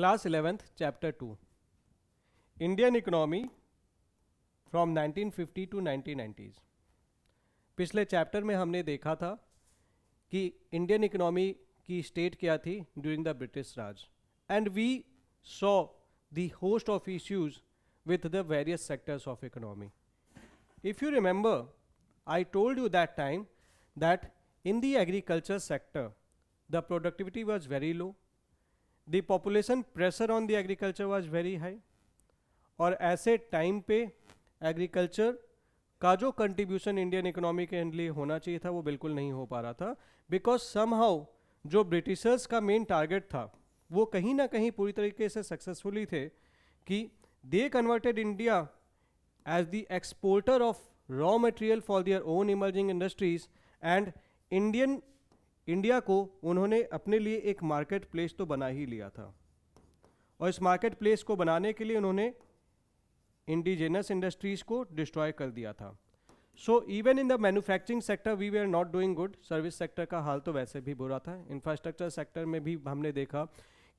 Class 11th, Chapter 2, Indian Economy from 1950 to 1990s। पिछले chapter में हमने देखा था कि इंडियन इकोनॉमी की स्टेट क्या थी during the British Raj, and we saw the host of issues with the various sectors of economy. If you remember, I told you that time that in the agriculture sector, the productivity was very low, the population pressure on the agriculture was very high, और ऐसे time पे agriculture का जो contribution Indian economy के लिए होना चाहिए था वो बिल्कुल नहीं हो पा रहा था, बिकॉज समहाउ जो ब्रिटिशर्स का मेन टारगेट था वो कहीं ना कहीं पूरी तरीके से सक्सेसफुली थे कि they converted India as the exporter of raw material for their own emerging industries, and India को उन्होंने अपने लिए एक मार्केट प्लेस तो बना ही लिया था, और इस मार्केट प्लेस को बनाने के लिए उन्होंने इंडिजिनस इंडस्ट्रीज को डिस्ट्रॉय कर दिया था. So even in the manufacturing sector we were not doing good. Service sector का हाल तो वैसे भी बुरा था. इंफ्रास्ट्रक्चर सेक्टर में भी हमने देखा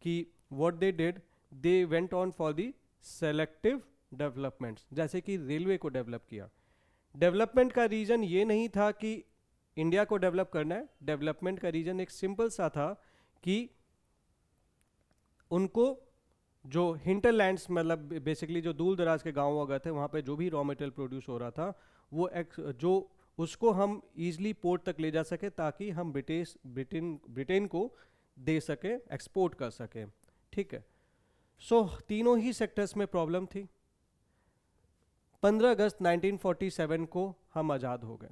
कि what they did, they went on for the selective developments, जैसे कि रेलवे को डेवलप किया. डेवलपमेंट का रीजन ये नहीं था कि इंडिया को डेवलप करना है. डेवलपमेंट का रीजन एक सिंपल सा था कि उनको जो हिंटरलैंड्स, मतलब बेसिकली जो दूर दराज के गांव वगैरह थे, वहाँ पे जो भी रॉ मटेरियल प्रोड्यूस हो रहा था वो जो उसको हम ईजिली पोर्ट तक ले जा सके ताकि हम ब्रिटेन को दे सके, एक्सपोर्ट कर सके. ठीक है. सो तीनों ही सेक्टर्स में प्रॉब्लम थी. 15 अगस्त 1947 को हम आज़ाद हो गए,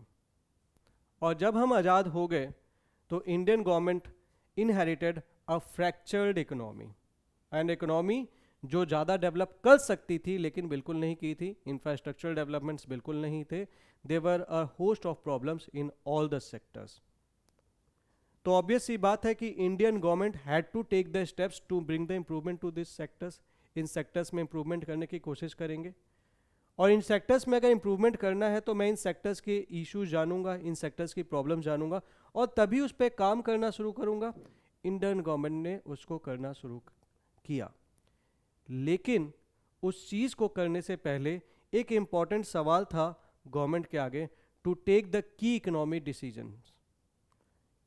और जब हम आज़ाद हो गए तो Indian government inherited a fractured economy, and economy जो ज़्यादा डेवलप कर सकती थी लेकिन बिल्कुल नहीं की थी. इंफ्रास्ट्रक्चरल डेवलपमेंट्स बिल्कुल नहीं थे. There were a host of problems in all the sectors. तो ऑब्वियस सी बात है कि Indian government had to take the steps to bring the improvement to this sectors. इन सेक्टर्स में इम्प्रूवमेंट करने की कोशिश करेंगे, और इन सेक्टर्स में अगर इम्प्रूवमेंट करना है तो मैं इन सेक्टर्स के इश्यूज जानूंगा, इन सेक्टर्स की प्रॉब्लम जानूंगा, और तभी उस पर काम करना शुरू करूंगा. इंडियन गवर्नमेंट ने उसको करना शुरू किया, लेकिन उस चीज़ को करने से पहले एक इम्पॉर्टेंट सवाल था गवर्नमेंट के आगे, to take the key economic decision.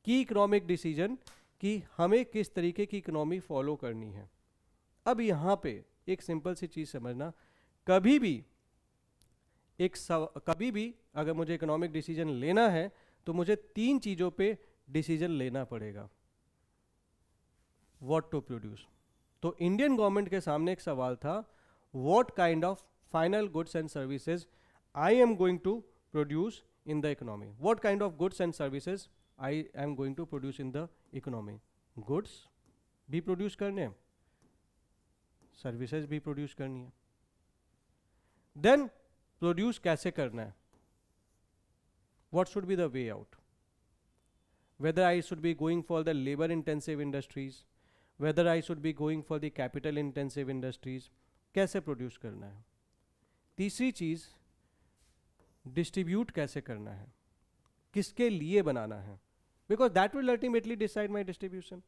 Key economic decision कि हमें किस तरीके की इकोनॉमी फॉलो करनी है. अब यहाँ पे एक सिंपल सी चीज़ समझना, कभी भी अगर मुझे इकोनॉमिक डिसीजन लेना है तो मुझे 3 चीज़ों पे डिसीजन लेना पड़ेगा. What to produce. तो इंडियन गवर्नमेंट के सामने एक सवाल था, what kind of final goods and services I am going to produce in the economy. What kind of goods and services I am going to produce in the economy. Goods भी produce करने हैं, services भी produce करनी है. Then produce कैसे करना है, what should be the way out, whether I should be going for the labor intensive industries, whether I should be going for the capital intensive industries, कैसे produce करना है. तीसरी चीज, डिस्ट्रीब्यूट कैसे करना है, किसके लिए बनाना है, because that will ultimately decide my distribution.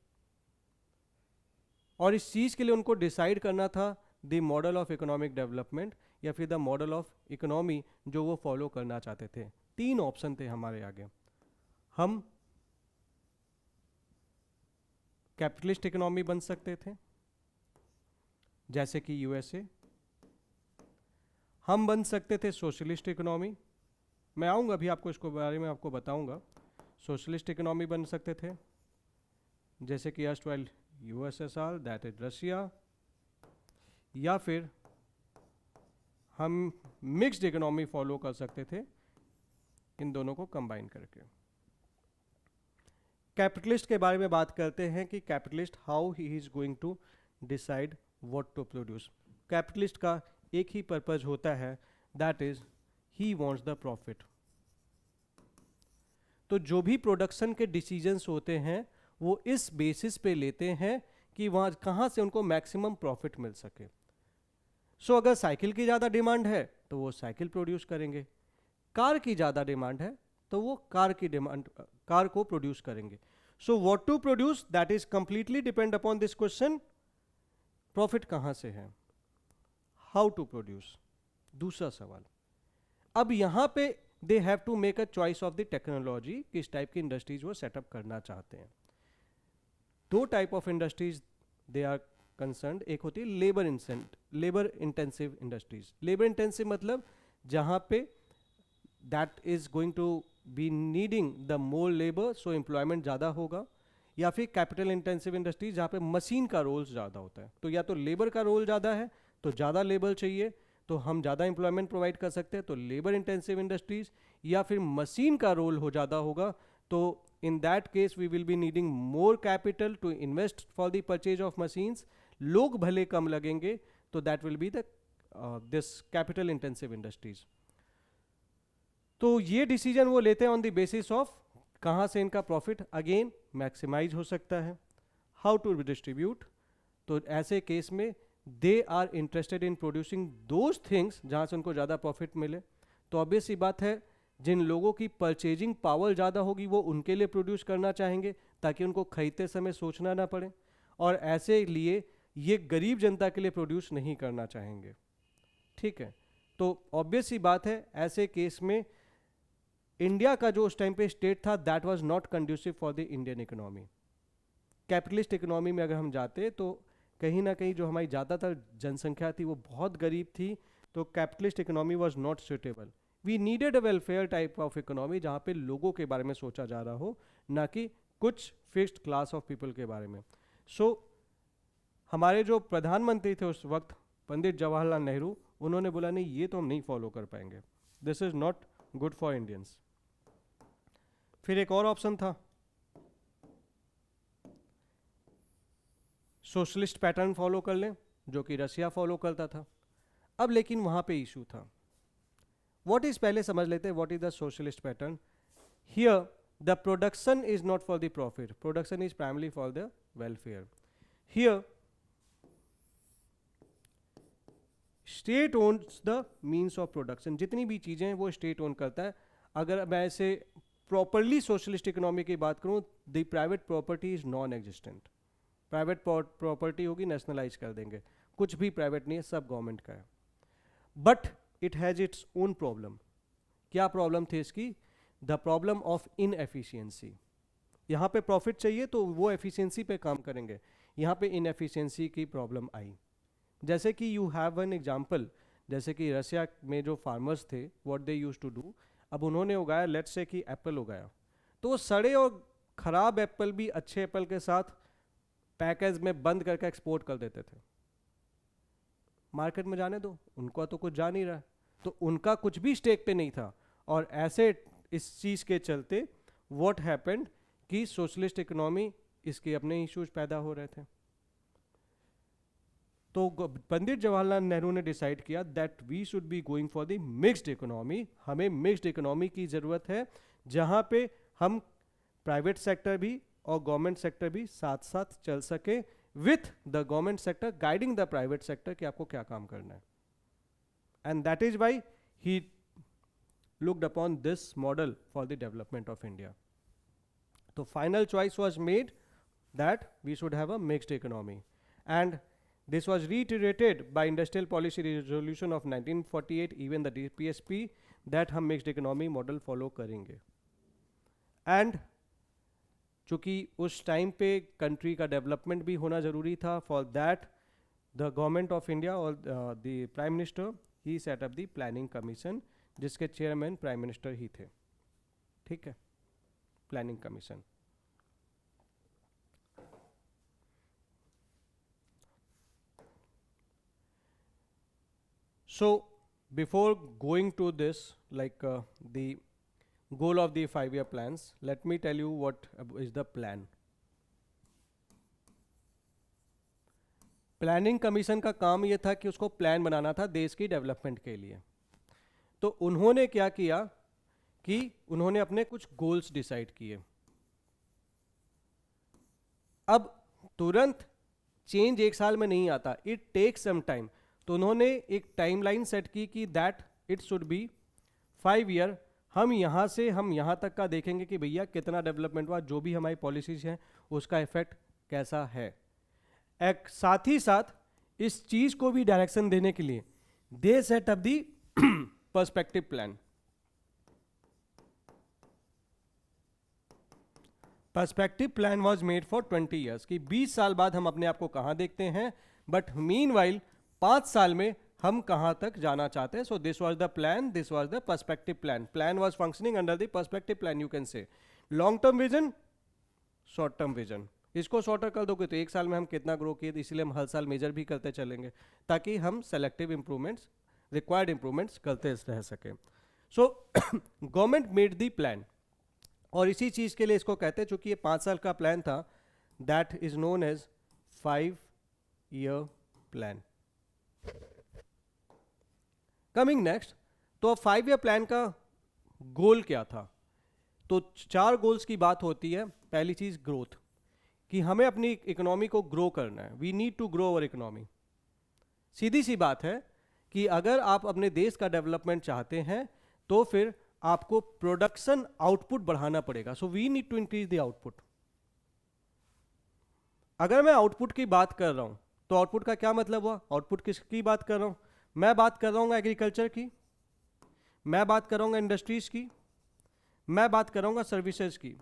और इस चीज के लिए उनको डिसाइड करना था the model of economic development या फिर द मॉडल ऑफ इकोनॉमी जो वो फॉलो करना चाहते थे. 3 ऑप्शन थे हमारे आगे. हम कैपिटलिस्ट इकोनॉमी बन सकते थे जैसे कि यूएसए. हम बन सकते थे सोशलिस्ट इकोनॉमी. मैं आऊँगा अभी आपको इसको बारे में आपको बताऊँगा. सोशलिस्ट इकोनॉमी बन सकते थे जैसे कि erstwhile USSR, that is Russia, या फिर हम मिक्स्ड इकोनॉमी फॉलो कर सकते थे, इन दोनों को कंबाइन करके. कैपिटलिस्ट के बारे में बात करते हैं कि capitalist how he is going to decide what to produce. Capitalist का एक ही पर्पज होता है, that is he wants the profit. तो जो भी प्रोडक्शन के डिसीजंस होते हैं वो इस बेसिस पे लेते हैं कि वहाँ कहाँ से उनको मैक्सिमम प्रॉफिट मिल सके. सो अगर साइकिल की ज़्यादा डिमांड है तो वो साइकिल प्रोड्यूस करेंगे, कार की ज़्यादा डिमांड है तो वो कार को प्रोड्यूस करेंगे. So what to produce, that is completely depend upon this question. Profit कहाँ से है, हाउ टू प्रोड्यूस, दूसरा सवाल। अब यहाँ पे they have to make a choice of the technology, किस टाइप की इंडस्ट्रीज वो सेटअप करना चाहते हैं। दो type of industries they are concerned, एक होती है labour intensive industries. Labour intensive मतलब जहाँ पे that is going to be needing the more labour, so employment ज़्यादा होगा, या फिर कैपिटल इंटेंसिव इंडस्ट्रीज जहाँ पे मशीन का रोल ज़्यादा होता है। तो या तो लेबर का रोल ज़्यादा है तो ज़्यादा लेबर चाहिए तो हम ज़्यादा एम्प्लॉयमेंट प्रोवाइड कर सकते हैं, तो लेबर इंटेंसिव इंडस्ट्रीज, या फिर मशीन का रोल हो ज़्यादा होगा तो in that case we will be needing more capital to invest for the purchase of machines, लोग भले कम लगेंगे तो that will be the this capital intensive industries। तो ये डिसीजन वो लेते हैं ऑन द बेसिस ऑफ कहाँ से इनका प्रॉफिट अगेन मैक्सिमाइज हो सकता है, हाउ टू डिस्ट्रीब्यूट। तो ऐसे केस में they are interested in producing those things जहाँ से उनको ज़्यादा प्रॉफिट मिले। तो ऑब्वियस सी बात है जिन लोगों की परचेजिंग पावर ज़्यादा होगी वो उनके लिए प्रोड्यूस करना चाहेंगे ताकि उनको खरीदते समय सोचना ना पड़े, और ऐसे लिए ये गरीब जनता के लिए प्रोड्यूस नहीं करना चाहेंगे। ठीक है, तो ऑब्वियस सी बात है ऐसे केस में इंडिया का जो उस टाइम पे स्टेट था that was not conducive for the Indian economy. Capitalist economy में अगर हम जाते तो कहीं ना कहीं जो हमारी ज़्यादातर जनसंख्या थी वो बहुत गरीब थी, तो capitalist economy was not suitable. We needed a welfare type of economy जहाँ पे लोगों के बारे में सोचा जा रहा हो, ना कि कुछ फिक्स्ड क्लास ऑफ पीपल के बारे में। सो हमारे जो प्रधानमंत्री थे उस वक्त पंडित जवाहरलाल नेहरू, उन्होंने बोला नहीं ये तो हम नहीं फॉलो कर पाएंगे, this is not good for Indians. फिर एक और ऑप्शन था, सोशलिस्ट पैटर्न फॉलो कर लें जो कि रशिया फॉलो करता था। अब लेकिन वहाँ पे इशू था, व्हाट इज, पहले समझ लेते हैं what is the socialist pattern. Here the production is not for the profit, production is primarily for the welfare. Here state owns the means of production, जितनी भी चीज़ें हैं वो स्टेट ओन करता है। अगर मैं ऐसे प्रॉपरली सोशलिस्ट इकोनॉमी की बात करूं, the private property is non existent. Private property होगी नेशनलाइज कर देंगे, कुछ भी प्राइवेट नहीं है, सब गवर्नमेंट का है। But it has its own problem. क्या प्रॉब्लम थी इसकी? The problem of inefficiency. यहाँ पे प्रॉफिट चाहिए तो वो एफिशिएंसी पे काम करेंगे, यहाँ पे इनएफिशिएंसी की प्रॉब्लम आई। जैसे कि यू हैव एन एग्जाम्पल, जैसे कि रशिया में जो फार्मर्स थे what they used to do, अब उन्होंने उगाया लेट्स से कि एप्पल उगाया, तो सड़े और ख़राब एप्पल भी अच्छे एप्पल के साथ पैकेज में बंद करके एक्सपोर्ट कर देते थे। मार्केट में जाने दो, उनका तो कुछ जा नहीं रहा, तो उनका कुछ भी स्टेक पे नहीं था। और ऐसे इस चीज़ के चलते व्हाट हैपेंड कि सोशलिस्ट इकोनॉमी इसके अपने इश्यूज पैदा हो रहे थे। तो पंडित जवाहरलाल नेहरू ने डिसाइड किया that we should be going for the mixed economy. हमें मिक्स्ड इकोनॉमी की ज़रूरत है जहाँ पे हम प्राइवेट सेक्टर भी और गवर्नमेंट सेक्टर भी साथ साथ चल सके, with the government sector guiding the private sector कि आपको क्या काम करना है। And that is why he looked upon this model for the development of India. So final choice was made that we should have a mixed economy, and this was reiterated by Industrial Policy Resolution of 1948, even the DPSP, that हम mixed economy model follow करेंगे। And चूँकि उस time पे country का development भी होना ज़रूरी था, for that the government of India और द प्राइम मिनिस्टर ही set up the planning commission, जिसके चेयरमैन प्राइम मिनिस्टर ही थे। ठीक है, planning commission. So before going to this, like the goal of the 5-year plans, let me tell you what is the plan. Planning commission का काम ये था कि उसको प्लान बनाना था देश की डेवलपमेंट के लिए। तो उन्होंने क्या किया कि उन्होंने अपने कुछ गोल्स डिसाइड किए। अब तुरंत चेंज एक साल में नहीं आता, इट टेक्स सम टाइम। तो उन्होंने एक टाइमलाइन सेट की कि that it should be 5 year. हम यहाँ से हम यहाँ तक का देखेंगे कि भैया कितना डेवलपमेंट हुआ, जो भी हमारी पॉलिसीज हैं उसका इफेक्ट कैसा है। एक साथ ही साथ इस चीज को भी डायरेक्शन देने के लिए they set up the perspective plan. Perspective plan was made for 20 years कि 20 साल बाद हम अपने आप को कहां देखते हैं, बट मीनवाइल 5 साल में हम कहां तक जाना चाहते हैं। So this was the plan, this was the perspective plan. Plan was functioning under the perspective plan, you can say long term vision, short term vision. इसको शॉर्टर कर दोगे तो 1 साल में हम कितना ग्रो किए, इसीलिए हम हर साल मेजर भी करते चलेंगे ताकि हम सेलेक्टिव इंप्रूवमेंट्स, रिक्वायर्ड इंप्रूवमेंट्स करते रह सकें। So government made the plan, और इसी चीज के लिए इसको कहते हैं, चूंकि ये 5 साल का प्लान था, that is known as 5 year plan. Coming next, तो अब 5 ईयर प्लान का गोल क्या था? तो 4 गोल्स की बात होती है। पहली चीज ग्रोथ, कि हमें अपनी इकोनॉमी को ग्रो करना है, we need to grow our economy. सीधी सी बात है कि अगर आप अपने देश का डेवलपमेंट चाहते हैं तो फिर आपको प्रोडक्शन आउटपुट बढ़ाना पड़ेगा। So we need to increase the output. अगर मैं आउटपुट की बात कर रहा हूं तो आउटपुट का क्या मतलब हुआ? आउटपुट किसकी बात कर रहा हूं? मैं बात कर रहा हूँ एग्रीकल्चर की, मैं बात कर रहा हूँ इंडस्ट्रीज की, मैं बात कर रहा हूँ सर्विसेज की।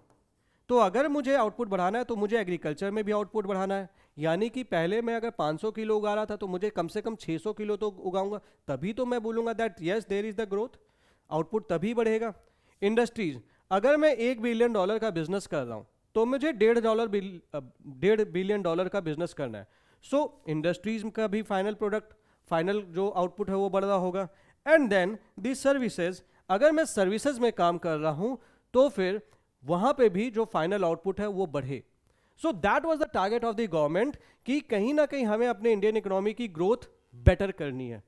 तो अगर मुझे आउटपुट बढ़ाना है तो मुझे एग्रीकल्चर में भी आउटपुट बढ़ाना है, यानी कि पहले मैं अगर 500 किलो उगा रहा था तो मुझे कम से कम 600 किलो तो उगाऊंगा, तभी तो मैं बोलूंगा that yes there is the growth, output तभी बढ़ेगा। इंडस्ट्रीज, अगर मैं $1 बिलियन का बिजनेस कर रहा हूं तो मुझे $1.5 बिलियन का बिजनेस करना है। सो इंडस्ट्रीज का भी फाइनल प्रोडक्ट, फाइनल जो आउटपुट है वो बढ़ रहा होगा। एंड देन दी सर्विसेज, अगर मैं सर्विसेज में काम कर रहा हूं तो फिर वहां पे भी जो फाइनल आउटपुट है वो बढ़े। So that was the target of the government कि कहीं ना कहीं हमें अपने इंडियन इकोनॉमी की ग्रोथ बेटर करनी है।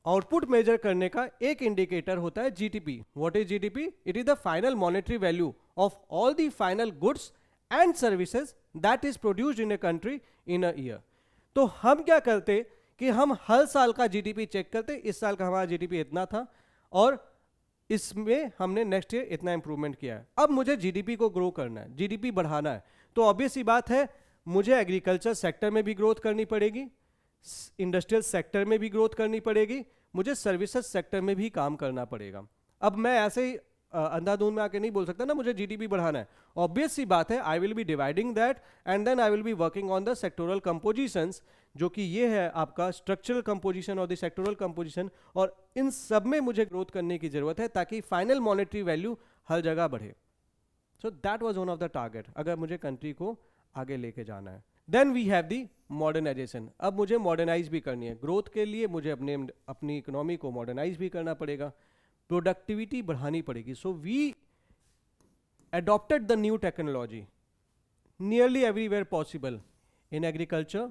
आउटपुट मेजर करने का एक इंडिकेटर होता है GDP. What is GDP? It is the final monetary value of all the final goods and services that is produced in a country in a year. तो हम क्या करते कि हम हर साल का जीडीपी चेक करते, इस साल का हमारा जीडीपी इतना था और इसमें हमने नेक्स्ट ईयर इतना इंप्रूवमेंट किया है। अब मुझे जीडीपी को ग्रो करना है, जीडीपी बढ़ाना है, तो ऑब्वियस सी बात है मुझे एग्रीकल्चर सेक्टर में भी ग्रोथ करनी पड़ेगी, इंडस्ट्रियल सेक्टर में भी ग्रोथ करनी पड़ेगी, मुझे सर्विसेज सेक्टर में भी काम करना पड़ेगा। अब मैं ऐसे ही अंधाधुंध में आके नहीं बोल सकता ना मुझे जीडीपी बढ़ाना है। ऑब्वियस सी बात है I will be dividing that and then I will be working on the sectoral compositions, जो कि ये है आपका स्ट्रक्चरल कंपोजिशन और द सेक्टोरल कंपोजिशन, और इन सब में मुझे ग्रोथ करने की जरूरत है ताकि फाइनल मॉनेटरी वैल्यू हर जगह बढ़े। So that was one of the target अगर मुझे कंट्री को आगे लेके जाना है। Then we have the modernisation. अब मुझे मॉडर्नाइज भी करनी है, ग्रोथ के लिए मुझे अपनी इकोनॉमी को मॉडर्नाइज भी करना पड़ेगा, प्रोडक्टिविटी बढ़ानी पड़ेगी। So we adopted the new technology nearly everywhere possible in agriculture,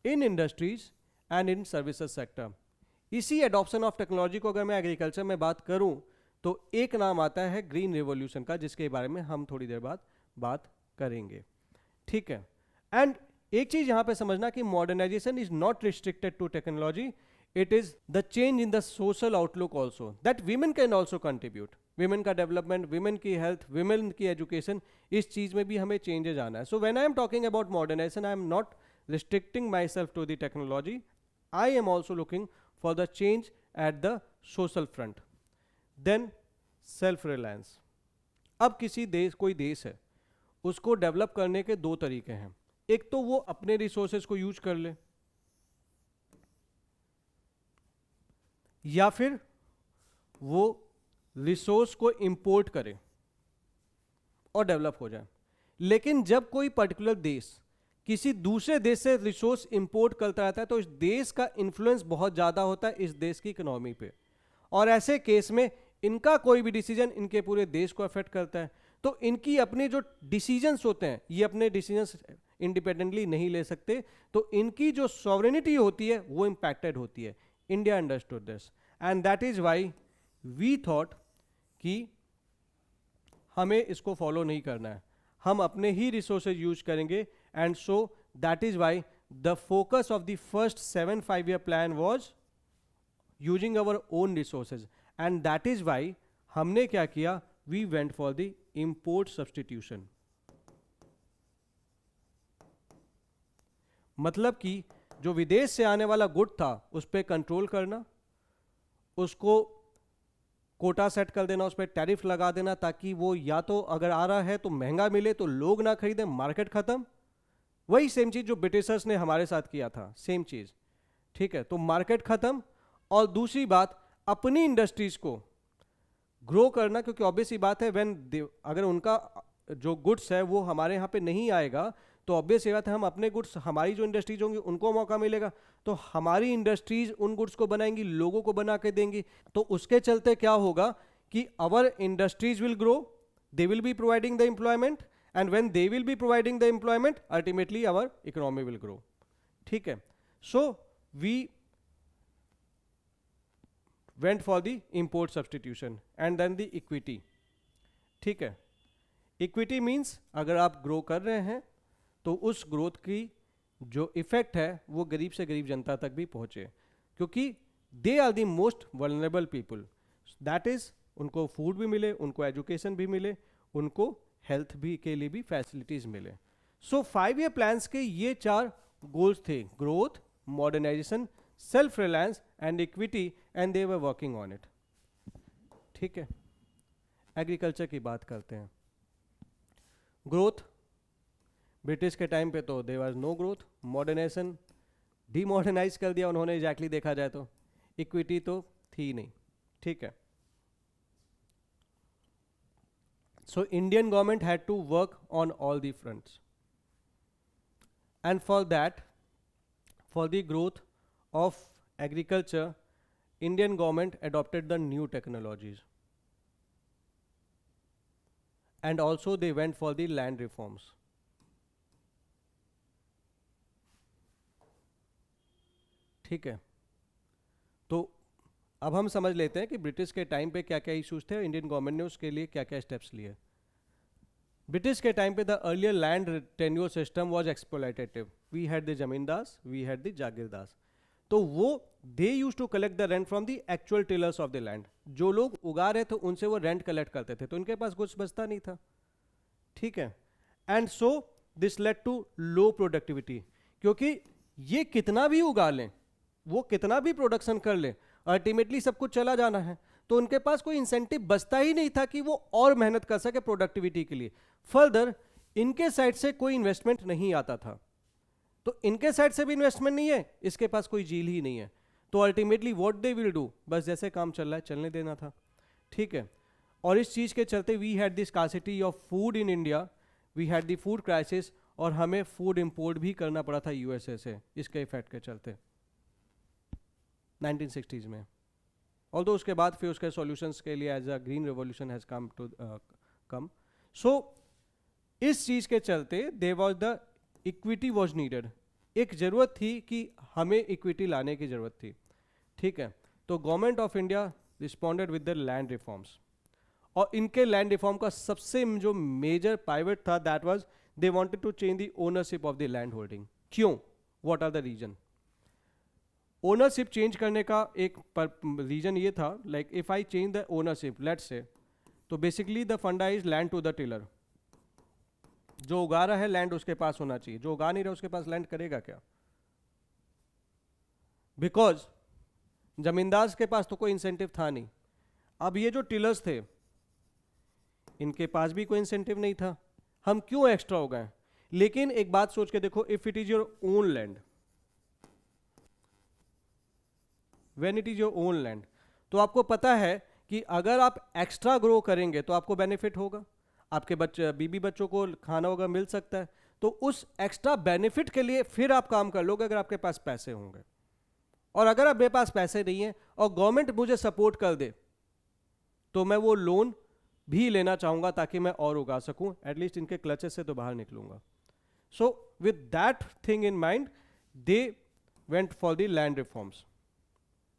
in industries and in services sector. इसी adoption of technology को अगर मैं एग्रीकल्चर में बात करूं तो एक नाम आता है ग्रीन रिवॉल्यूशन का, जिसके बारे में हम थोड़ी देर बाद बात करेंगे, ठीक है। एंड एक चीज यहां पे समझना कि modernisation is not restricted to technology, it is the change in the social outlook also that women can also contribute. Women का डेवलपमेंट, विमेन की हेल्थ, विमेन की एजुकेशन, इस चीज में भी हमें चेंजेस आना है। So when I am talking about modernisation I am not restricting myself to the technology, I am also looking for the change at the social front. Then self reliance. अब किसी देश, कोई देश है, उसको develop करने के 2 तरीके हैं। एक तो वो अपने रिसोर्सेज को यूज कर ले, या फिर वो रिसोर्स को इंपोर्ट करे और डेवलप हो जाए। लेकिन जब कोई पर्टिकुलर देश किसी दूसरे देश से रिसोर्स इंपोर्ट करता रहता है तो इस देश का इन्फ्लुएंस बहुत ज़्यादा होता है इस देश की इकोनॉमी पे, और ऐसे केस में इनका कोई भी डिसीजन इनके पूरे देश को अफेक्ट करता है। तो इनकी अपने जो डिसीजंस होते हैं, ये अपने डिसीजंस इंडिपेंडेंटली नहीं ले सकते, तो इनकी जो सॉवरेनिटी होती है वो इम्पैक्टेड होती है। India understood this and that is why we thought कि हमें इसको फॉलो नहीं करना है, हम अपने ही रिसोर्सेज यूज करेंगे। And so that is why the focus of the first 7 5-year plan was using our own resources, and that is why हमने क्या किया, we went for the import substitution. मतलब कि जो विदेश से आने वाला गुड था उस पर कंट्रोल करना, उसको कोटा सेट कर देना, उस पर टैरिफ लगा देना, ताकि वो या तो अगर आ रहा है तो महंगा मिले तो लोग ना खरीदें, मार्केट खत्म। वही सेम चीज जो ब्रिटिशर्स ने हमारे साथ किया था, सेम चीज। ठीक है, तो मार्केट खत्म। और दूसरी बात, अपनी इंडस्ट्रीज को ग्रो करना, क्योंकि ऑब्वियस ही बात है अगर उनका जो गुड्स है वो हमारे यहाँ पे नहीं आएगा तो ऑब्वियस ये बात है हम अपने गुड्स, हमारी जो इंडस्ट्रीज होंगी उनको मौका मिलेगा, तो हमारी इंडस्ट्रीज उन गुड्स को बनाएंगी, लोगों को बना के देंगी। तो उसके चलते क्या होगा कि our industries will grow, they will be providing the employment, and when they will be providing the employment ultimately our economy will grow. ठीक है, so we went for the import substitution and then the equity. ठीक है, equity means अगर आप grow कर रहे हैं तो उस ग्रोथ की जो इफेक्ट है वो गरीब से गरीब जनता तक भी पहुंचे, क्योंकि they are the most vulnerable people. That is, उनको फूड भी मिले, उनको एजुकेशन भी मिले, उनको हेल्थ भी के लिए भी फैसिलिटीज मिले। सो 5 ईयर प्लान्स के ये 4 गोल्स थे, growth, modernisation, self reliance and equity, and they were working on it. ठीक है, एग्रीकल्चर की बात करते हैं। ग्रोथ, ब्रिटिश के टाइम पे तो there was no growth. Modernization, demodernize कर दिया उन्होंने, एग्जैक्टली देखा जाए तो। इक्विटी तो थी नहीं। ठीक है, so Indian government had to work on all the fronts, and for that, for the growth of agriculture, Indian government adopted the new technologies, and also they went for the land reforms. ठीक है, तो अब हम समझ लेते हैं कि British के टाइम पे क्या क्या इश्यूज थे, इंडियन गवर्नमेंट ने उसके लिए क्या क्या स्टेप्स लिए। ब्रिटिश के टाइम पे the earlier land tenure system was exploitative. We had the zamindars, we had the jagirdars. तो वो they use to collect the rent from the actual tillers of the land. जो लोग उगा रहे थे उनसे वो रेंट कलेक्ट करते थे, तो उनके पास कुछ बचता नहीं था। ठीक है, and so this led to low productivity, क्योंकि ये कितना भी उगा लें, वो कितना भी प्रोडक्शन कर ले, अल्टीमेटली सब कुछ चला जाना है, तो उनके पास कोई इंसेंटिव बचता ही नहीं था कि वो और मेहनत कर सके प्रोडक्टिविटी के लिए। फर्दर इनके साइड से कोई इन्वेस्टमेंट नहीं आता था, तो इनके साइड से भी इन्वेस्टमेंट नहीं है, इसके पास कोई झील ही नहीं है, तो ultimately what they will do, बस जैसे काम चल रहा है चलने देना था। ठीक है, और इस चीज के चलते we had the scarcity of food in India, we had the food crisis, और हमें फूड इंपोर्ट भी करना पड़ा था यूएसए से इसके इफेक्ट के चलते 1960s में। ऑल्दो उसके बाद फिर उसके सॉल्यूशंस के लिए as a green revolution has come. So इस चीज के चलते there was the equity was needed, एक जरूरत थी कि हमें इक्विटी लाने की जरूरत थी। ठीक है, तो government of India responded with the land reforms, और इनके लैंड रिफॉर्म का सबसे जो मेजर पाइवट था that was they wanted to change the ownership of the land holding. क्यों, what are the reason? Ownership change करने का एक रीजन ये था, like if I change the ownership, let's say, तो basically the funda is land to the tiller. जो उगा रहा है लैंड उसके पास होना चाहिए, जो उगा नहीं रहा उसके पास लैंड करेगा क्या? बिकॉज जमींदार के पास तो कोई इंसेंटिव था नहीं। अब ये जो टिलर्स थे इनके पास भी कोई इंसेंटिव नहीं था, हम क्यों एक्स्ट्रा हो गए? लेकिन एक बात सोच के देखो, if it is your own land, when it is your own land, तो आपको पता है कि अगर आप एक्स्ट्रा ग्रो करेंगे तो आपको बेनिफिट होगा, आपके बच्चे बीबी बच्चों को खाना होगा, मिल सकता है, तो उस एक्स्ट्रा बेनिफिट के लिए फिर आप काम कर लोगे अगर आपके पास पैसे होंगे। और अगर आप मेरे पास पैसे नहीं है और गवर्नमेंट मुझे सपोर्ट कर दे तो मैं वो लोन भी लेना चाहूंगा ताकि मैं और उगा सकूं, एटलीस्ट इनके क्लचेस से तो बाहर निकलूंगा। So with that thing in mind they went for the land reforms.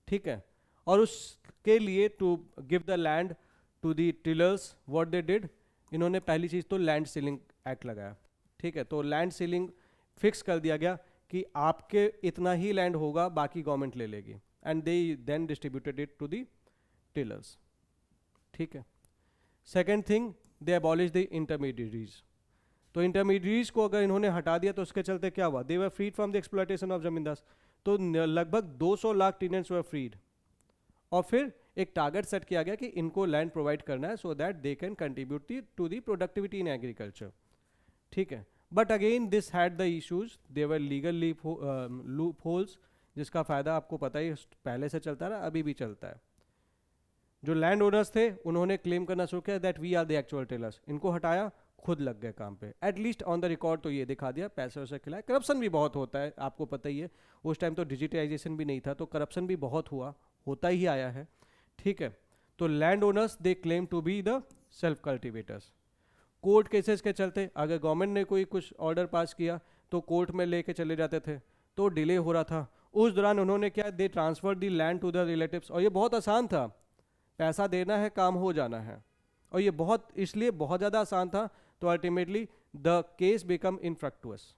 ठीक है, और उसके लिए to give the land to the tillers, what they did, इन्होंने पहली चीज तो लैंड सीलिंग एक्ट लगाया। ठीक है, तो लैंड सीलिंग फिक्स कर दिया गया कि आपके इतना ही लैंड होगा, बाकी गवर्नमेंट ले लेगी, and they then distributed it to the tillers. ठीक है, second thing, they abolish the intermediaries. तो इंटरमीडिएट्स को अगर इन्होंने हटा दिया तो उसके चलते क्या हुआ, they were freed from the exploitation of zamindar. तो लगभग 200 लाख टेनेंट्स वर फ्रीड, और फिर एक टारगेट सेट किया गया कि इनको लैंड प्रोवाइड करना है so that they can contribute to the productivity in agriculture. ठीक है, but again this had the issues, there were legal loopholes, जिसका फायदा आपको पता ही पहले से चलता है, अभी भी चलता है। जो लैंड ओनर्स थे उन्होंने क्लेम करना शुरू किया that we are the actual tillers, इनको हटाया, खुद लग गए काम पे, एटलीस्ट ऑन द रिकॉर्ड तो ये दिखा दिया, पैसे वैसे खिलाए। करप्शन भी बहुत होता है, आपको पता ही है, उस टाइम तो डिजिटाइजेशन भी नहीं था, तो करप्शन भी बहुत हुआ, होता ही आया है। ठीक है, तो land owners they claim to be the self cultivators. Court cases के चलते अगर गवर्नमेंट ने कोई कुछ ऑर्डर पास किया तो कोर्ट में लेके चले जाते थे, तो डिले हो रहा था। उस दौरान उन्होंने क्या, they transfer the land to the relatives, और ये बहुत आसान था, पैसा देना है, काम हो जाना है, और ये बहुत इसलिए बहुत ज़्यादा आसान था, तो ultimately the case become infructuous.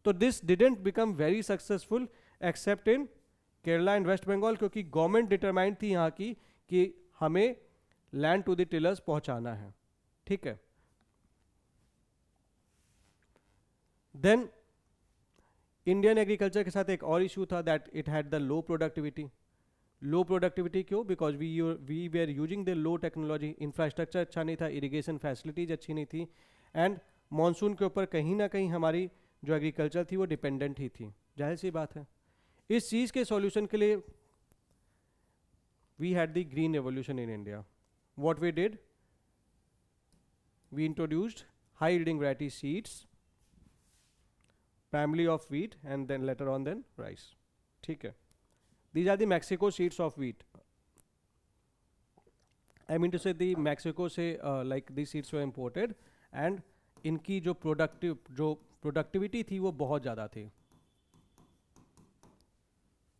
तो this didn't become very successful except in Kerala and West Bengal, क्योंकि गवर्नमेंट डिटरमाइंड थी यहाँ की कि हमें लैंड टू द टिलर्स पहुंचाना है। ठीक है, देन इंडियन एग्रीकल्चर के साथ एक और इशू था that it had the low productivity. Low productivity क्यों, because we were using the low technology, infrastructure अच्छा नहीं था, इरिगेशन फैसिलिटीज अच्छी नहीं थी, एंड मानसून के ऊपर कहीं ना कहीं हमारी जो एग्रीकल्चर थी वो डिपेंडेंट ही थी, जाहिर सी बात है। इस चीज़ के सॉल्यूशन के लिए we had the green revolution in India. What we did, we introduced high yielding variety seeds, primarily of wheat and then later on then rice. ठीक है, these are the Mexico seeds of wheat. I mean to say the Mexico से like these seeds were imported and इनकी जो productivity थी वो बहुत ज़्यादा थी।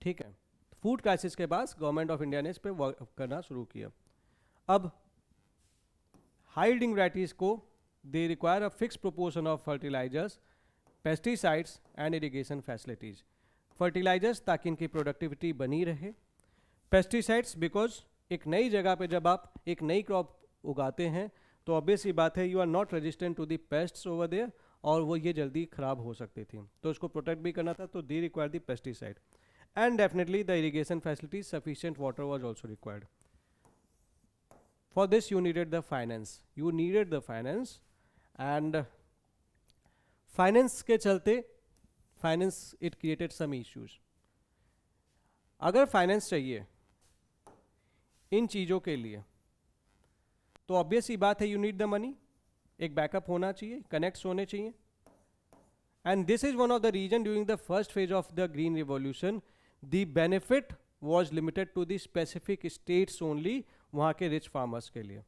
ठीक है, फूड क्राइसिस के बाद गवर्नमेंट ऑफ इंडिया ने इस पर वर्क करना शुरू किया। अब हाई यील्डिंग वैराइटीज को they require a fix proportion of fertilisers, pesticides and irrigation facilities. Fertilisers ताकि इनकी प्रोडक्टिविटी बनी रहे, पेस्टिसाइड्स बिकॉज एक नई जगह पे जब आप एक नई क्रॉप उगाते हैं तो ऑब्वियस ही बात है you are not resistant to the pests over there, और वो ये जल्दी खराब हो सकती थी, तो उसको प्रोटेक्ट भी करना था, तो they require the pesticide and definitely the irrigation facilities, sufficient water was also required. For this you needed the finance, and finance के चलते finance it created some issues. अगर फाइनेंस चाहिए इन चीज़ों के लिए तो ऑब्वियस ही बात है यू नीड द मनी, एक बैकअप होना चाहिए, कनेक्ट्स होने चाहिए, and this is one of the reason during the first phase of the green revolution the benefit was limited to the specific states only, वहाँ के रिच फार्मर्स के लिए।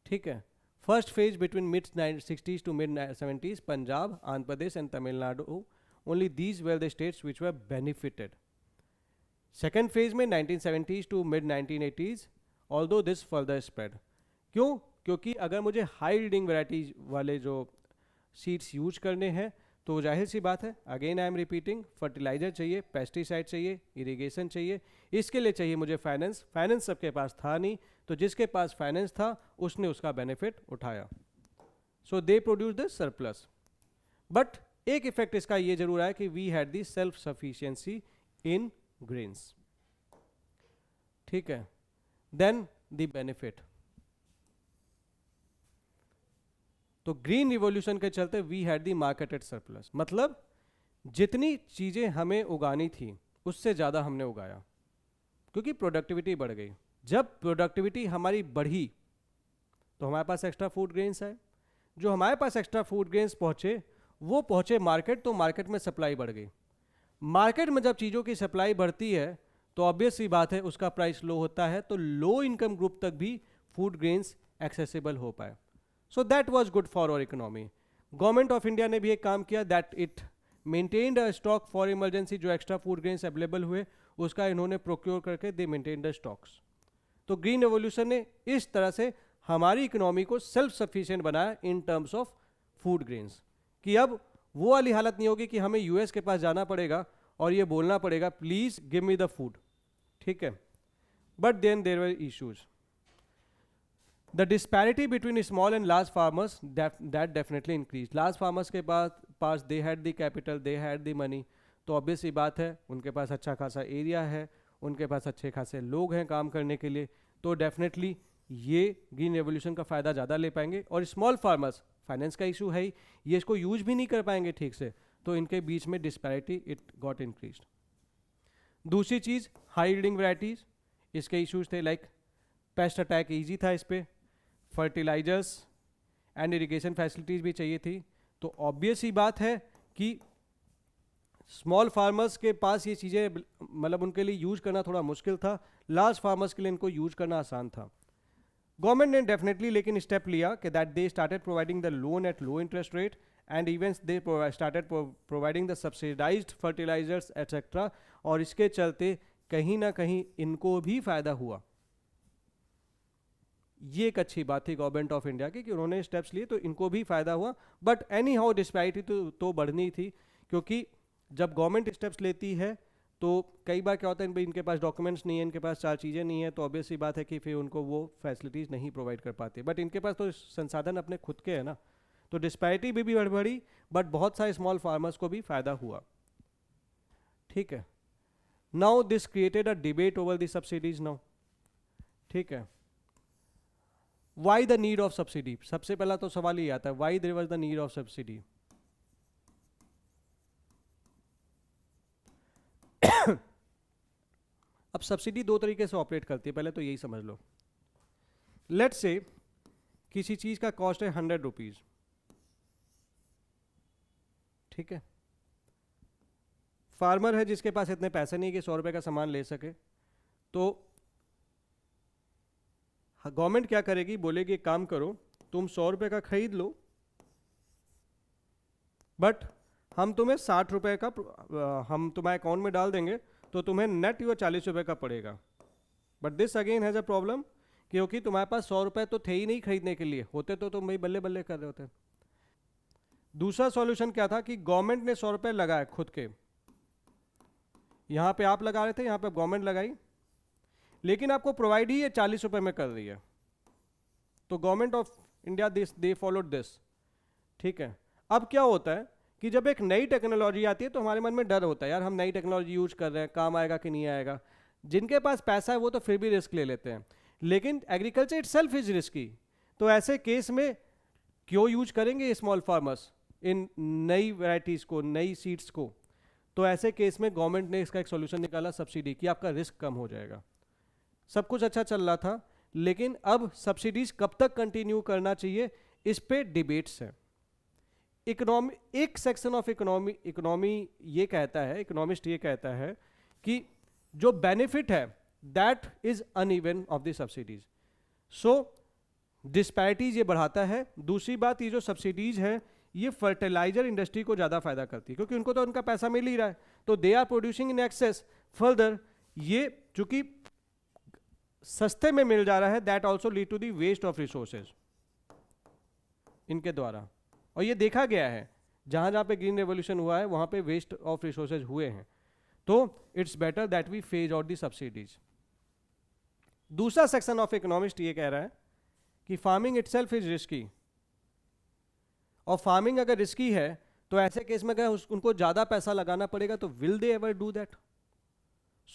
ठीक है, first phase between mid 60s to mid 70s, Punjab, Andhra Pradesh and Tamil Nadu, only these were the states which were benefited. Second phase में 1970s to mid 1980s, although this further spread. क्यों? क्योंकि अगर मुझे high yielding varieties वाले जो seeds use करने हैं तो जाहिर सी बात है, again I am repeating, fertiliser चाहिए, पेस्टिसाइड चाहिए, इरिगेशन चाहिए, इसके लिए चाहिए मुझे फाइनेंस। फाइनेंस सबके पास था नहीं, तो जिसके पास फाइनेंस था उसने उसका बेनिफिट उठाया, so they produce the surplus. But एक इफेक्ट इसका ये जरूर है कि we had the self sufficiency in grains. ठीक है, देन द बेनिफिट, तो ग्रीन रिवॉल्यूशन के चलते we had the marketed surplus, मतलब जितनी चीज़ें हमें उगानी थी उससे ज़्यादा हमने उगाया, क्योंकि प्रोडक्टिविटी बढ़ गई। जब प्रोडक्टिविटी हमारी बढ़ी तो हमारे पास एक्स्ट्रा फूड ग्रेन्स है, जो हमारे पास एक्स्ट्रा फूड ग्रेन्स पहुँचे वो पहुँचे मार्केट, तो मार्केट में सप्लाई बढ़ गई। मार्केट में जब चीज़ों की सप्लाई बढ़ती है तो ऑब्वियस सी बात है उसका प्राइस लो होता है, तो लो इनकम ग्रुप तक भी फूड ग्रेन्स एक्सेसिबल हो पाए। So that was good for our economy. Government of India ने भी एक काम किया that it maintained a stock for emergency, जो extra food grains available हुए उसका इन्होंने procure करके they maintained the stocks. तो green revolution ने इस तरह से हमारी इकोनॉमी को self sufficient बनाया in terms of food grains, कि अब वो वाली हालत नहीं होगी कि हमें US के पास जाना पड़ेगा और ये बोलना पड़ेगा please give me the food. ठीक है, but then there were issues. The disparity between small and large farmers that definitely increase. Large farmers के पास they had the capital, they had the money, तो ऑब्वियस ही बात है उनके पास अच्छा खासा एरिया है, उनके पास अच्छे खासे लोग हैं काम करने के लिए, तो डेफिनेटली ये ग्रीन रेवोल्यूशन का फ़ायदा ज़्यादा ले पाएंगे. और स्मॉल फार्मर्स, फाइनेंस का इशू है ही, ये इसको यूज भी नहीं कर पाएंगे ठीक से, तो इनके बीच में डिस्पैरिटी इट गॉट इंक्रीज. दूसरी चीज़ हाई यील्डिंग वैरायटीज़, इसके इश्यूज थे लाइक पेस्ट अटैक ईजी था इस पर, फर्टिलाइजर्स एंड इरिगेशन फैसिलिटीज़ भी चाहिए थी. तो ऑब्वियस ही बात है कि स्मॉल फार्मर्स के पास ये चीज़ें मतलब उनके लिए यूज करना थोड़ा मुश्किल था, लार्ज फार्मर्स के लिए इनको यूज करना आसान था. गवर्नमेंट ने डेफिनेटली लेकिन स्टेप लिया कि that they started providing the loan at low interest rate and even they started providing the subsidised fertilisers etcetera, और इसके चलते कहीं ना कहीं इनको भी फ़ायदा हुआ. ये एक अच्छी बात थी गवर्नमेंट ऑफ इंडिया की कि उन्होंने स्टेप्स लिए तो इनको भी फ़ायदा हुआ. बट एनी हाउ डिस्पैरिटी तो बढ़नी थी, क्योंकि जब गवर्नमेंट स्टेप्स लेती है तो कई बार क्या होता है भाई इनके पास डॉक्यूमेंट्स नहीं है, इनके पास 4 चीज़ें नहीं है, तो ऑब्वियस सी बात है कि फिर उनको वो फैसिलिटीज़ नहीं प्रोवाइड कर पाते. बट इनके पास तो संसाधन अपने खुद के हैं ना, तो डिस्पैरिटी भी बढ़ी, बट बहुत सारे स्मॉल फार्मर्स को भी फ़ायदा हुआ. ठीक है. Now this created a debate over the subsidies now. ठीक है. Why the need of subsidy, सबसे पहला तो सवाल ये आता है why there was the need of subsidy. अब सब्सिडी 2 तरीके से ऑपरेट करती है, पहले तो यही समझ लो. लेट्स से किसी चीज का कॉस्ट है 100 रुपीज. ठीक है. फार्मर है जिसके पास इतने पैसे नहीं कि 100 रुपए का सामान ले सके, तो गवर्नमेंट क्या करेगी, बोलेगी एक काम करो तुम 100 रुपए का खरीद लो, बट हम तुम्हें 60 रुपए का हम तुम्हारे अकाउंट में डाल देंगे, तो तुम्हें नेट यो 40 रुपए का पड़ेगा. But this again has a problem, क्योंकि तुम्हारे पास 100 रुपए तो थे ही नहीं खरीदने के लिए, होते तो तुम भाई बल्ले बल्ले कर रहे होते. दूसरा सॉल्यूशन क्या था कि गवर्नमेंट ने 100 रुपए लगाए खुद के, यहाँ पे आप लगा रहे थे, यहाँ पे गवर्नमेंट लगाई, लेकिन आपको प्रोवाइड ही ये 40 रुपए में कर रही है. तो government of India they followed this. ठीक है. अब क्या होता है कि जब एक नई टेक्नोलॉजी आती है तो हमारे मन में डर होता है, यार हम नई टेक्नोलॉजी यूज कर रहे हैं, काम आएगा कि नहीं आएगा. जिनके पास पैसा है वो तो फिर भी रिस्क ले लेते हैं, लेकिन एग्रीकल्चर इटसेल्फ इज रिस्की. तो ऐसे केस में क्यों यूज करेंगे स्मॉल फार्मर्स इन नई वैरायटीज को, नई सीड्स को. तो ऐसे केस में गवर्नमेंट ने इसका एक सोल्यूशन निकाला, सब्सिडी, कि आपका रिस्क कम हो जाएगा. सब कुछ अच्छा चल रहा था, लेकिन अब सब्सिडीज कब तक कंटिन्यू करना चाहिए इस पे डिबेट्स हैं. इकोनॉमी, एक सेक्शन ऑफ इकोनॉमी ये कहता है, इकोनॉमिस्ट ये कहता है कि जो बेनिफिट है that is uneven of the subsidies. So disparities ये बढ़ाता है. दूसरी बात, ये जो सब्सिडीज है ये फर्टिलाइजर इंडस्ट्री को ज़्यादा फायदा करती है, क्योंकि उनको तो उनका पैसा मिल ही रहा है, तो they are producing in excess. Further ये चूंकि सस्ते में मिल जा रहा है, that also lead to the waste of resources इनके द्वारा. और ये देखा गया है, जहां जहां पे ग्रीन रेवोल्यूशन हुआ है वहां पे वेस्ट ऑफ रिसोर्सेज हुए हैं. तो it's better that V phase out the subsidies. दूसरा सेक्शन ऑफ इकोनॉमिस्ट ये कह रहा है कि फार्मिंग इटसेल्फ इज रिस्की, और फार्मिंग अगर रिस्की है तो ऐसे केस में अगर उनको ज्यादा पैसा लगाना पड़ेगा तो will they ever do that.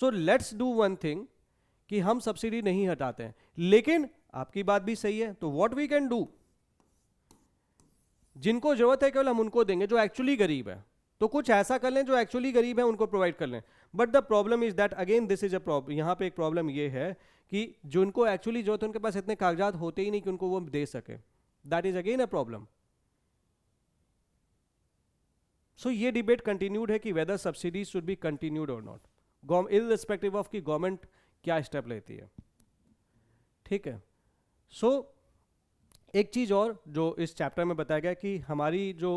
So let's do one thing कि हम सब्सिडी नहीं हटाते हैं, लेकिन आपकी बात भी सही है, तो व्हाट वी कैन डू, जिनको जरूरत है केवल हम उनको देंगे, जो एक्चुअली गरीब है तो कुछ ऐसा कर लें जो एक्चुअली गरीब है उनको प्रोवाइड कर लें. But the problem is that again this is a problem. यहाँ पे एक प्रॉब्लम ये है कि जो उनको एक्चुअली जरूरत है उनके पास इतने कागजात होते ही नहीं कि उनको वो दे सके. That is again a problem. So ये डिबेट कंटिन्यूड है कि whether subsidies should be continued और नॉट, इररिस्पेक्टिव ऑफ कि गवर्नमेंट क्या स्टेप लेती है. ठीक है. सो एक चीज और जो इस चैप्टर में बताया गया कि हमारी जो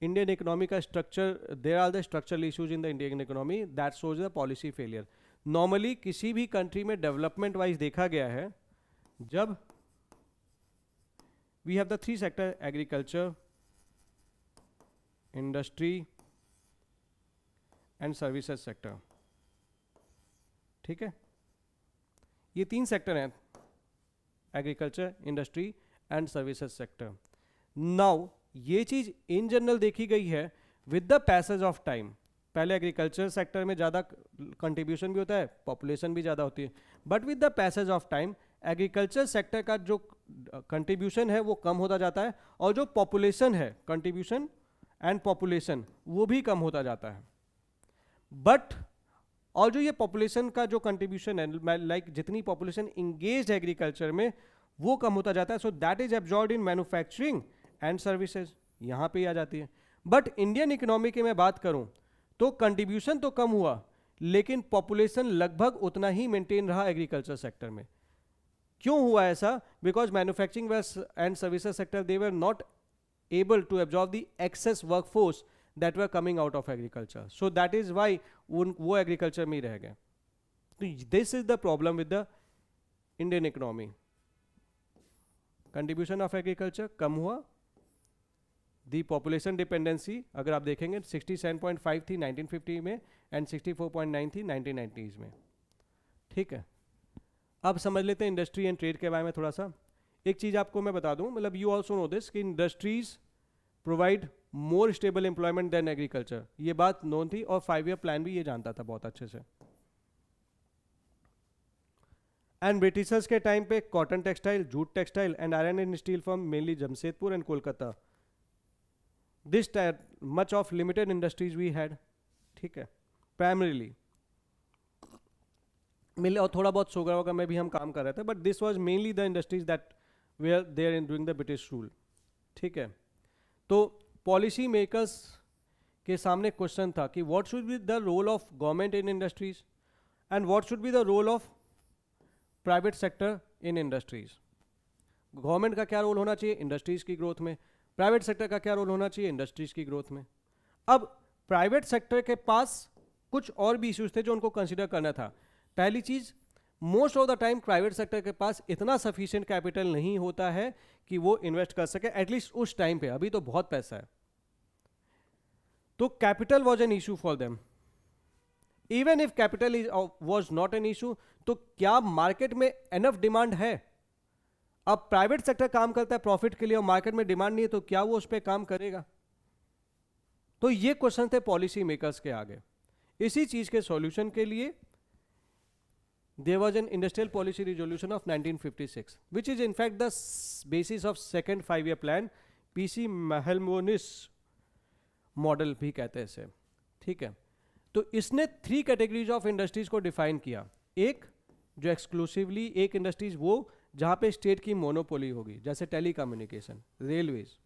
इंडियन इकोनॉमी का structure, there are the structural issues in the Indian economy that shows the policy failure. Normally किसी भी कंट्री में डेवलपमेंट वाइज देखा गया है, जब we have the 3 sector, agriculture, industry and services sector. ठीक है. ये 3 सेक्टर हैं. Agriculture, industry and services sector. Now ये चीज़ इन जनरल देखी गई है with the passage of time. पहले एग्रीकल्चर सेक्टर में ज़्यादा कंट्रीब्यूशन भी होता है, पॉपुलेशन भी ज़्यादा होती है, but with the passage of time agriculture sector का जो कंट्रीब्यूशन है वो कम होता जाता है, और जो पॉपुलेशन है, कंट्रीब्यूशन एंड पॉपुलेशन, वो भी कम होता जाता है। बट और जो ये पॉपुलेशन का जो कंट्रीब्यूशन है, लाइक जितनी पॉपुलेशन इंगेज्ड है एग्रीकल्चर में, वो कम होता जाता है। So that is absorbed in manufacturing and services, यहाँ पे ही आ जाती है। बट इंडियन इकोनॉमी की मैं बात करूँ तो कंट्रीब्यूशन तो कम हुआ, लेकिन पॉपुलेशन लगभग उतना ही मेंटेन रहा एग्रीकल्चर सेक्टर में। क्यों हुआ ऐसा? Because manufacturing and services sector they were not able to absorb the excess workforce that were coming out of agriculture. So that is why वो agriculture में ही रह गए। तो this is the problem with the Indian economy. Contribution of agriculture कम हुआ, the population dependency अगर आप देखेंगे 67.5 थी 1950 में and 64.9 थी 1990s में। ठीक है, अब समझ लेते हैं इंडस्ट्री एंड ट्रेड के बारे में थोड़ा सा। एक चीज़ आपको मैं बता दूं, मतलब यू ऑल्सो नो दिस कि industries provide more stable employment than agriculture. ये बात नोन थी और 5 ईयर प्लान भी ये जानता था बहुत अच्छे से। एंड ब्रिटिशर्स के टाइम पे cotton textile, jute textile and iron and steel firm mainly Jamshedpur and Kolkata, this much of limited industries we had. ठीक है, प्राइमरीली मिले और थोड़ा बहुत शुगर वगैरह में भी हम काम कर रहे थे, but this was mainly the industries that were there in during the British rule. ठीक है, तो पॉलिसी मेकर्स के सामने क्वेश्चन था कि what should be the role of government in industries and what should be the role of private sector in industries. Government का क्या role होना चाहिए इंडस्ट्रीज की ग्रोथ में, प्राइवेट सेक्टर का क्या रोल होना चाहिए इंडस्ट्रीज की ग्रोथ में। अब प्राइवेट सेक्टर के पास कुछ और भी इश्यूज थे जो उनको कंसिडर करना था। पहली चीज, most of the time private sector के पास इतना सफिशिएंट कैपिटल नहीं होता है कि वो इन्वेस्ट कर सके, एटलीस्ट उस टाइम पे। अभी तो बहुत पैसा है, तो capital was an issue for them. Even if capital was not an issue, तो क्या मार्केट में एनफ डिमांड है? अब प्राइवेट सेक्टर काम करता है प्रॉफिट के लिए और मार्केट में डिमांड नहीं है, तो क्या वो उस पर काम करेगा? तो ये क्वेश्चन थे पॉलिसी मेकर्स के आगे। इसी चीज के सॉल्यूशन के लिए there was an industrial policy resolution of 1956 which is in fact the basis of second 5 year plan, PC Mahalanobis model भी कहते हैं इसे। ठीक है, तो इसने 3 कैटेगरीज ऑफ इंडस्ट्रीज को डिफाइन किया। एक जो एक्सक्लूसिवली एक इंडस्ट्रीज वो जहाँ पे स्टेट की मोनोपोली होगी, जैसे टेलीकम्युनिकेशन, रेलवेज,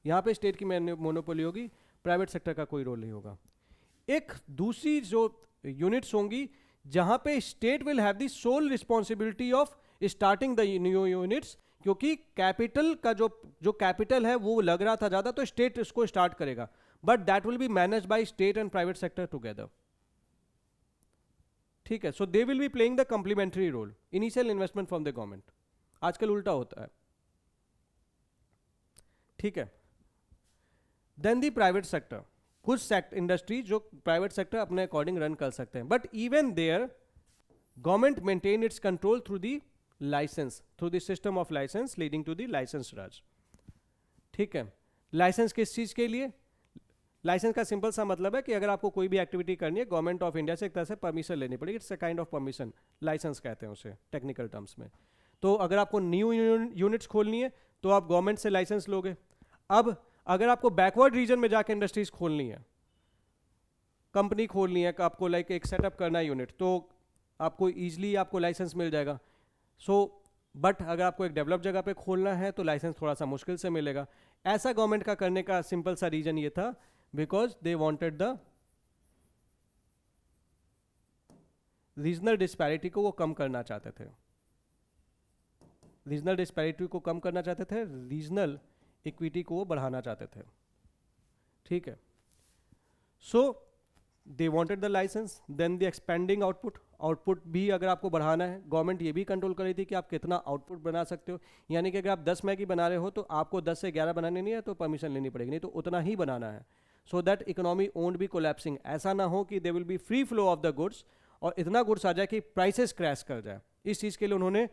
यहाँ पे स्टेट की मोनोपोली होगी, प्राइवेट सेक्टर का कोई रोल नहीं होगा। एक दूसरी जो यूनिट्स होंगी जहां पे state will have the sole responsibility of starting the new units, क्योंकि कैपिटल का जो कैपिटल है वो लग रहा था ज्यादा, तो स्टेट इसको स्टार्ट करेगा, but that will be manage by state and private sector together. ठीक है, so they will be playing the complementary role, initial investment from the government. आजकल उल्टा होता है। ठीक है, देन द प्राइवेट सेक्टर, कुछ इंडस्ट्री जो प्राइवेट सेक्टर अपने अकॉर्डिंग रन कर सकते हैं, but even there government maintain its control through the licence, through the system of licence leading to the licence राज। ठीक है, लाइसेंस किस चीज के लिए? लाइसेंस का सिंपल सा मतलब है कि अगर आपको कोई भी एक्टिविटी करनी है गवर्नमेंट ऑफ इंडिया से एक तरह से परमिशन लेनी पड़ेगी। It's a kind of permission, licence कहते हैं उसे टेक्निकल टर्म्स में। तो अगर आपको न्यू यूनिट्स खोलनी है तो आप गवर्नमेंट से लाइसेंस लोगे। अब अगर आपको बैकवर्ड रीजन में जाकर इंडस्ट्रीज खोलनी है, कंपनी खोलनी है, आपको लाइक एक सेटअप करना है यूनिट, तो आपको ईजिली आपको लाइसेंस मिल जाएगा। बट अगर आपको एक डेवलप जगह पे खोलना है तो लाइसेंस थोड़ा सा मुश्किल से मिलेगा। ऐसा गवर्नमेंट का करने का सिंपल सा रीजन ये था, because they wanted the regional disparity को वो कम करना चाहते थे। रीजनल डिस्पैरिटी को कम करना चाहते थे, रीजनल इक्विटी को वो बढ़ाना चाहते थे। ठीक है, so they wanted the licence, then the expending output भी अगर आपको बढ़ाना है, गवर्नमेंट ये भी कंट्रोल कर रही थी कि आप कितना आउटपुट बना सकते हो। यानी कि अगर आप 10 मैगी बना रहे हो तो आपको 10 से 11 बनाने नहीं है तो परमिशन लेनी पड़ेगी, नहीं तो उतना ही बनाना है, so that economy won't be collapsing. ऐसा ना हो कि they will be free flow of the goods और इतना गुड्स आ जाए कि प्राइसेस क्रैश कर जाए। इस चीज़ के लिए उन्होंने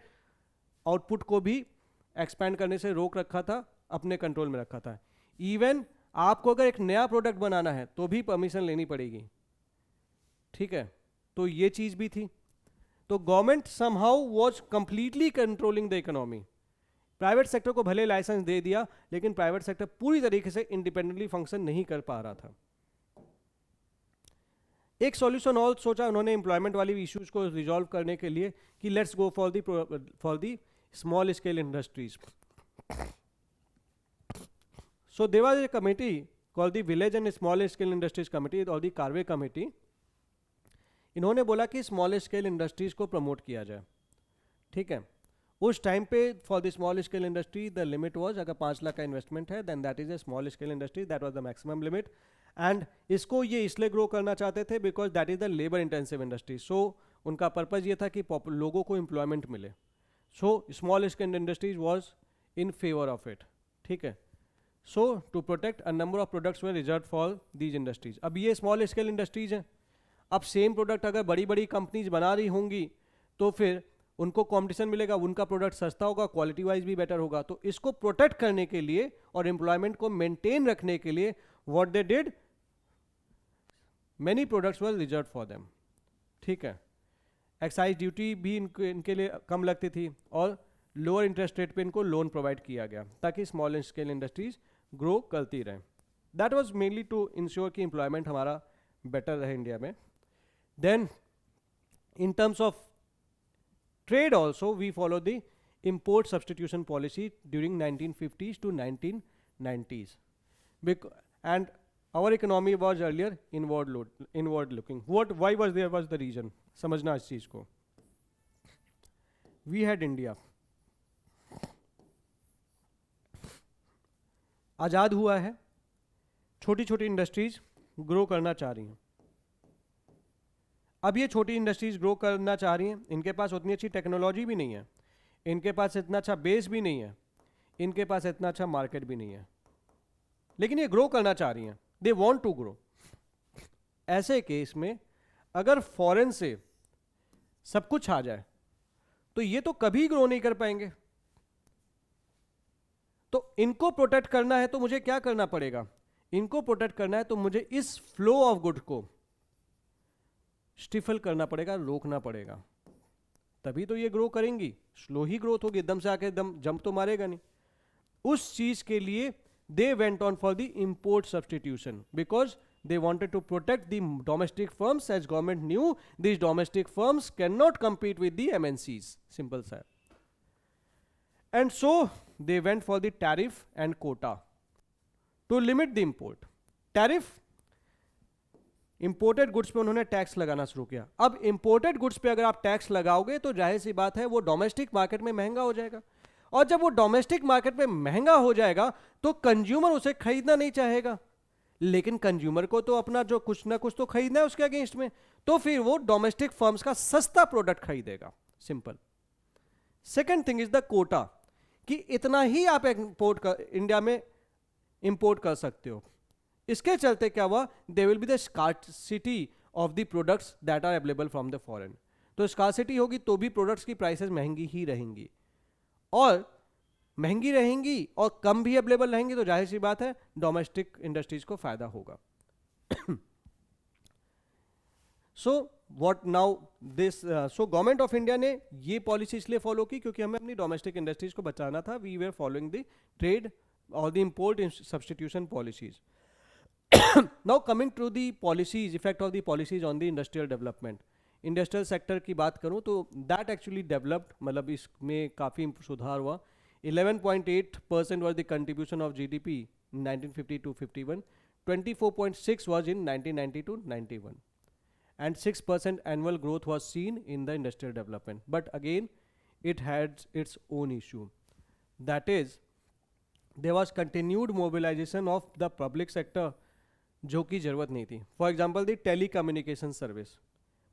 आउटपुट को भी एक्सपैंड करने से रोक रखा था, अपने कंट्रोल में रखा था। इवन आपको अगर एक नया प्रोडक्ट बनाना है तो भी परमिशन लेनी पड़ेगी, ठीक है, तो ये चीज भी थी। तो government somehow was completely controlling the economy. Private sector को भले लाइसेंस दे दिया, लेकिन प्राइवेट सेक्टर पूरी तरीके से इंडिपेंडेंटली फंक्शन नहीं कर पा रहा था। एक सॉल्यूशन और सोचा उन्होंने एम्प्लॉयमेंट वाली इश्यूज को रिजॉल्व करने के लिए कि let's go for the small scale industries. So there was a committee called the village and small scale industries committee और द कार्वे कमिटी। इन्होंने बोला कि स्मॉल स्केल इंडस्ट्रीज को प्रमोट किया जाए, ठीक है। उस टाइम पे for the small scale industry the limit was, अगर 5 लाख का इन्वेस्टमेंट है then that is a small scale industry, that was the maximum limit. And इसको ये इसलिए ग्रो करना चाहते थे because that is the labour intensive industry. So उनका पर्पज ये था कि लोगों को एम्प्लॉयमेंट मिले। So small scale industries was in favour of it, ठीक है। So to protect a number of products were reserve for these industries. अब ये स्मॉल स्केल इंडस्ट्रीज हैं, अब सेम प्रोडक्ट अगर बड़ी बड़ी कंपनीज बना रही होंगी तो फिर उनको कंपटीशन मिलेगा, उनका प्रोडक्ट सस्ता होगा, क्वालिटी वाइज भी बेटर होगा। तो इसको प्रोटेक्ट करने के लिए और एम्प्लॉयमेंट को मेंटेन रखने के लिए what they did, many products were reserve for them, ठीक है। एक्साइज ड्यूटी भी इनके लिए कम लगती थी और लोअर इंटरेस्ट रेट पे इनको लोन प्रोवाइड किया गया ताकि स्मॉल स्केल इंडस्ट्रीज ग्रो करती रहें। That was mainly to ensure कि एम्प्लॉयमेंट हमारा बेटर रहे इंडिया में। Then in terms of trade also we follow the import substitution policy during 1950s to 1990s and our economy was earlier inward looking. Why was there was the reason, समझना इस चीज को। we had India, आजाद हुआ है, छोटी छोटी industries grow करना चाह रही हैं। अब ये छोटी इंडस्ट्रीज ग्रो करना चाह रही हैं, इनके पास उतनी अच्छी टेक्नोलॉजी भी नहीं है, इनके पास इतना अच्छा बेस भी नहीं है, इनके पास इतना अच्छा मार्केट भी नहीं है, लेकिन ये ग्रो करना चाह रही हैं, दे वांट टू ग्रो। ऐसे केस में अगर फॉरेन से सब कुछ आ जाए तो ये तो कभी ग्रो नहीं कर पाएंगे। तो इनको प्रोटेक्ट करना है तो मुझे क्या करना पड़ेगा, इनको प्रोटेक्ट करना है तो मुझे इस फ्लो ऑफ गुड को स्टिफल करना पड़ेगा, रोकना पड़ेगा, तभी तो ये ग्रो करेंगी। स्लो ही ग्रोथ होगी, एकदम से आके एकदम जंप तो मारेगा नहीं। उस चीज के लिए they went on for the import substitution because they wanted to protect the domestic firms as government knew these domestic firms cannot compete with the MNCs, simple sir. And so they went for the tariff and quota to limit the import. Tariff, imported goods पे उन्होंने tax लगाना शुरू किया। अब imported goods पे अगर आप tax लगाओगे तो जाहिर सी बात है वो डोमेस्टिक मार्केट में महंगा हो जाएगा, और जब वो डोमेस्टिक मार्केट में महंगा हो जाएगा तो कंज्यूमर उसे खरीदना नहीं चाहेगा, लेकिन कंज्यूमर को तो अपना जो कुछ ना कुछ तो खरीदना है उसके अगेंस्ट में, तो फिर वो डोमेस्टिक फर्म्स का सस्ता प्रोडक्ट खरीदेगा, simple. Second thing is the quota, कि इतना ही आप इंपोर्ट कर इंडिया में इंपोर्ट कर सकते हो। इसके चलते क्या हुआ, they will be the scarcity of the products that are available from the foreign. तो स्कार्सिटी होगी तो भी प्रोडक्ट्स की प्राइसेस महंगी ही रहेंगी, और महंगी रहेंगी और कम भी अवेलेबल रहेंगी तो जाहिर सी बात है डोमेस्टिक इंडस्ट्रीज को फायदा होगा। So what now this, so government of India ने ये पॉलिसी इसलिए फॉलो की क्योंकि हमें अपनी डोमेस्टिक इंडस्ट्रीज को बचाना था। We were following the trade और the import substitution policies. Now coming to the policies, effect of the policies on the industrial development. Industrial sector की बात करूं तो दैट एक्चुअली डेवलप्ड, मतलब इसमें काफ़ी सुधार हुआ। 11.8% was the contribution of GDP 1950 to 51, 24.6 was in 1990 to 91, and 6% annual growth was seen in the industrial development. But again, it had its own issue. That is, there was continued mobilization of the public sector जो कि जरूरत नहीं थी। For example the telecommunication service,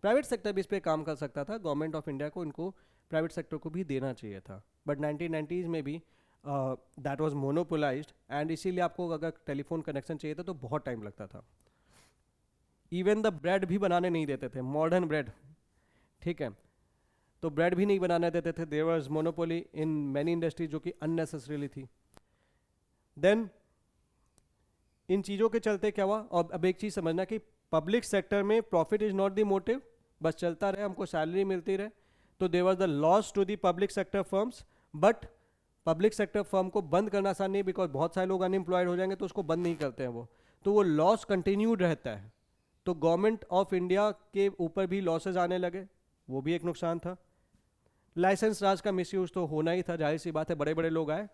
private sector भी इस पर काम कर सकता था, गवर्नमेंट ऑफ इंडिया को इनको प्राइवेट सेक्टर को भी देना चाहिए था, बट 1990s में भी दैट वाज मोनोपोलाइज्ड, एंड इसीलिए आपको अगर टेलीफोन कनेक्शन चाहिए था तो बहुत टाइम लगता था। इवन द ब्रेड भी बनाने नहीं देते थे, मॉडर्न ब्रेड, ठीक है। तो ब्रेड भी नहीं बनाने देते थे, there was monopoly in many industry जो कि अननेसेसरीली थी। देन इन चीज़ों के चलते क्या हुआ, और अब एक चीज़ समझना कि पब्लिक सेक्टर में profit is not the motive, बस चलता रहे, हमको सैलरी मिलती रहे, तो there was the loss to the public sector firms. But public sector firm को बंद करना आसान नहीं, बिकॉज बहुत सारे लोग अनएम्प्लॉयड हो जाएंगे तो उसको बंद नहीं करते हैं वो, तो वो लॉस कंटिन्यूड रहता है। तो गवर्नमेंट ऑफ इंडिया के ऊपर भी लॉसेज आने लगे, वो भी एक नुकसान था। लाइसेंस राज का मिसयूज तो होना ही था, जाहिर सी बात है, बड़े बड़े लोग आए,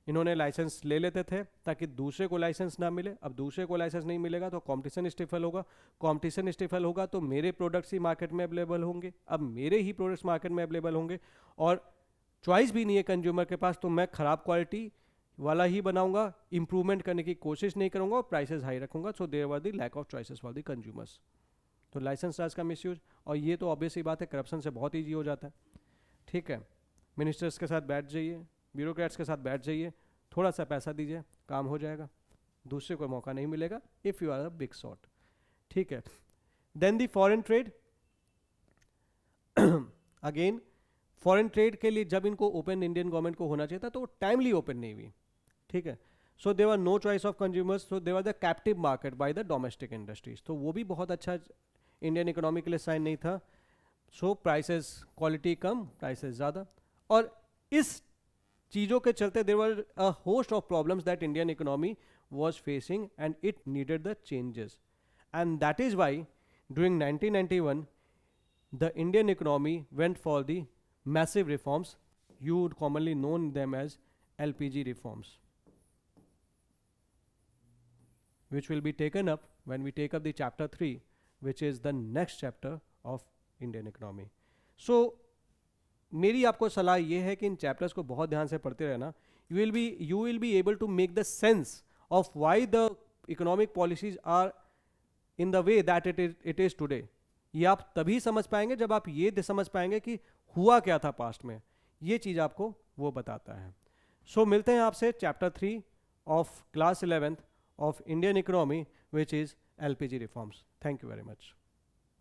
इन्होंने लाइसेंस ले लेते थे ताकि दूसरे को लाइसेंस ना मिले। अब दूसरे को लाइसेंस नहीं मिलेगा तो कंपटीशन स्टिफल होगा, कंपटीशन स्टिफल होगा तो मेरे प्रोडक्ट्स ही मार्केट में अवेलेबल होंगे, अब मेरे ही प्रोडक्ट्स मार्केट में अवेलेबल होंगे और चॉइस भी नहीं है कंज्यूमर के पास, तो मैं ख़राब क्वालिटी वाला ही बनाऊंगा, इंप्रूवमेंट करने की कोशिश नहीं करूंगा और प्राइसेस हाई रखूंगा। So there were the lack of choices for the consumers. तो लाइसेंस राज का मिसयूज, और ये तो ऑब्वियस ही बात है, करप्शन से बहुत ईजी हो जाता है। ठीक है, मिनिस्टर्स के साथ बैठ जाइए, ब्यूरोक्रेट्स के साथ बैठ जाइए, थोड़ा सा पैसा दीजिए, काम हो जाएगा, दूसरे को मौका नहीं मिलेगा if you are a big shot. ठीक है, then the foreign trade, again foreign trade के लिए जब इनको ओपन इंडियन गवर्नमेंट को होना चाहिए था तो वो टाइमली ओपन नहीं हुई। ठीक है, so there were no choice of consumers, so there were the captive market by the domestic industries, तो वो भी बहुत अच्छा इंडियन इकोनॉमी के लिए साइन नहीं था। सो प्राइसेस, क्वालिटी कम, प्राइसेस ज़्यादा, और इस चीज़ों के चलते there were a host of problems that Indian economy was facing and it needed the changes, and that is why during 1991 the Indian economy went for the massive reforms. You would commonly known them as LPG reforms, which will be taken up when we take up the chapter 3, which is the next chapter of Indian economy. So मेरी आपको सलाह ये है कि इन chapters को बहुत ध्यान से पढ़ते रहना. You will be able to make the sense of why the economic policies are in the way that it is today. ये आप तभी समझ पाएंगे जब आप ये समझ पाएंगे कि हुआ क्या था पास्ट में, ये चीज़ आपको वो बताता है. सो मिलते हैं आपसे chapter 3 of class 11th of Indian economy, which is LPG reforms. Thank you very much.